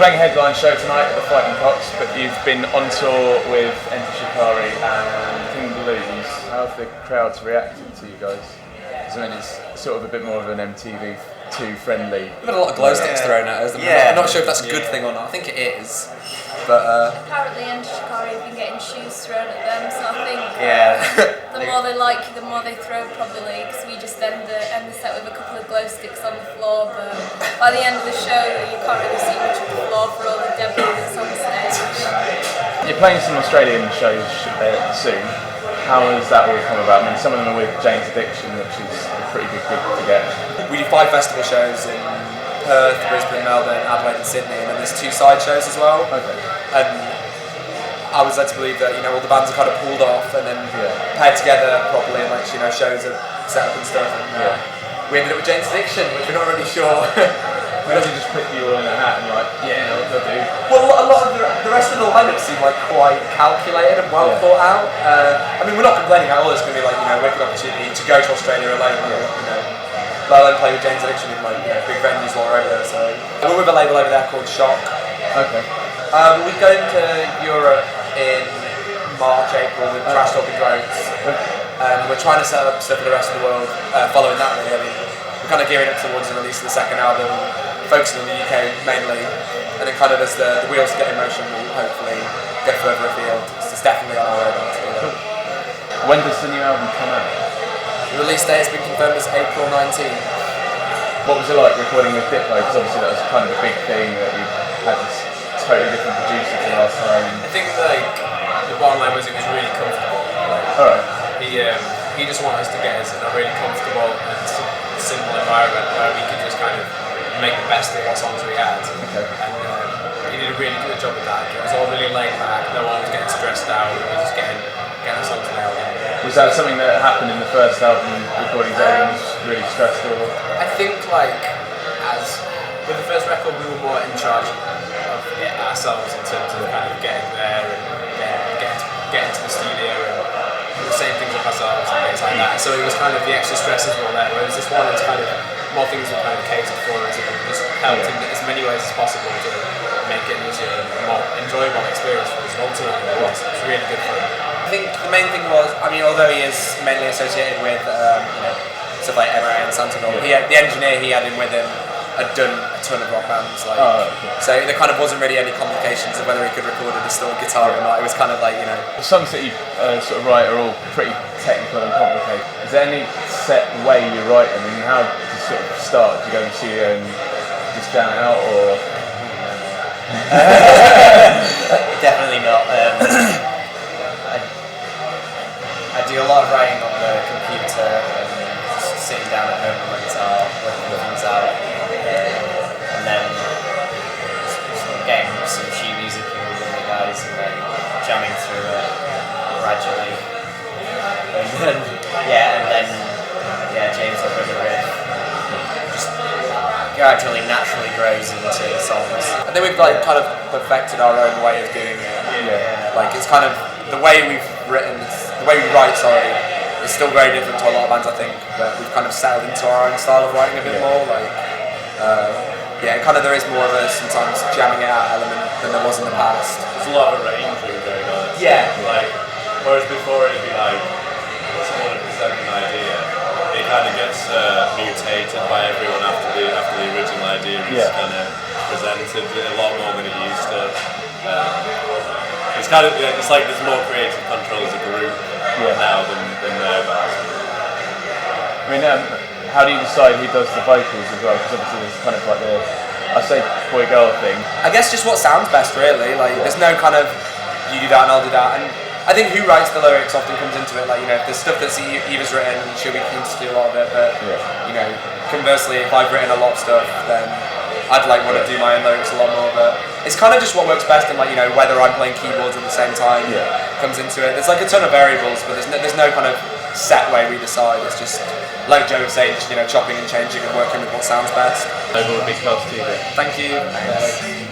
playing a headline show tonight at the Fighting Cocks, but you've been on tour with Enter Shikari and King Blues. How have the crowds reacted to you guys? I mean, it's sort of a bit more of an MTV2 friendly. We've had a lot of glow sticks thrown at us. I'm not sure if that's a good thing or not. I think it is. But apparently Enter Shikari have been getting shoes thrown at them, so I think the more they like you, the more they throw probably, because we just end the set with a couple of glow sticks on the floor, but by the end of the show you can't really see much of the floor for all the debris that's on stage. You're playing some Australian shows soon. How has that all come about? I mean, some of them are with Jane's Addiction, which is a pretty good gig to get. We do 5 festival shows in Perth, Brisbane, Melbourne, Adelaide and Sydney, and then there's 2 side shows as well. Okay. And I was led to believe that, all the bands are kind of pulled off and then paired together properly, and shows are set up and stuff. And we ended up with Jane's Addiction, which we're not really sure. We don't just put you all in a hat and they'll do. Well, a lot of the rest of the lineup seem quite calculated and well thought out. I mean, we're not complaining at all. It's going to be a wicked opportunity to go to Australia alone. Let alone play with Jane's Addiction in big venues all over there. So we're with a label over there called Shock. Okay. We're going to Europe in March, April with Trash Talking Drones. And we're trying to set up stuff for the rest of the world following that. Really, I mean, we're kind of gearing up towards the release of the second album, focusing on the UK mainly, and then kind of as the wheels get in motion, we'll hopefully go further afield. It's definitely on our radar to do that. When does the new album come out? The release date has been confirmed as April 19. What was it like recording with Diplo? Because obviously that was kind of a big thing that you had this totally different producer to last time. I think the bottom line was it was really comfortable. Alright. He just wanted us to get us in a really comfortable and simple environment where we could just kind of make the best of what songs we had. Okay. And he did a really good job with that. It was all really laid back, no one was getting stressed out, we were just getting the songs nailed in. Was that something that happened in the first album, recording Zane was really stressful? I think as with the first record we were more in charge of it ourselves in terms of kind of getting there and getting to the studio and we were saying things of ourselves and things like that. So it was kind of the extra stresses were all there, whereas this one is kind of more things were kind of catered for us and just helped in as many ways as possible to make it an easier and more enjoyable experience for us. Ultimately it was really good fun. I think the main thing was, although he is mainly associated with stuff like MRA and Santiago, the engineer he had in with him had done a ton of rock bands, so there kind of wasn't really any complications of whether he could record a distorted guitar or not. It was kind of The songs that you sort of write are all pretty technical and complicated. Is there any set way you write them, and how do you sort of start? Do you go in the studio and just jam it out, or? Definitely not. I do a lot of writing on the computer and just sitting down at home on my guitar, working things out. And then getting some sheet music in with the guys and then jamming through it gradually. And then James will bring a riff. Just gradually, naturally grows into songs. And then we've kind of perfected our own way of doing it. It's kind of the way we've written, the way we write, is still very different to a lot of bands I think, but we've kind of settled into our own style of writing a bit more. There is more of a sometimes jamming it out element than there was in the past. There's a lot of arranging going on. Yeah. Whereas before it'd be someone would present an idea, it kind of gets mutated by everyone after the original idea is kind of presented a lot more than it used to. It's kind of it's like there's more creative control as a group now than there was. I mean, how do you decide who does the vocals as well? Because obviously there's kind of I say boy-girl thing. I guess just what sounds best, really. There's no kind of you do that and I'll do that. And I think who writes the lyrics often comes into it. If there's stuff that's Eva's written, she'll be keen to do a lot of it. But conversely, if I've written a lot of stuff, then I'd want to do my own lyrics a lot more. But it's kind of just what works best, and whether I'm playing keyboards at the same time comes into it. There's a ton of variables, but there's no kind of set way we decide. It's just like Joe was saying, just chopping and changing and working with what sounds best. Over with Big Class TV. Thank you. Thanks.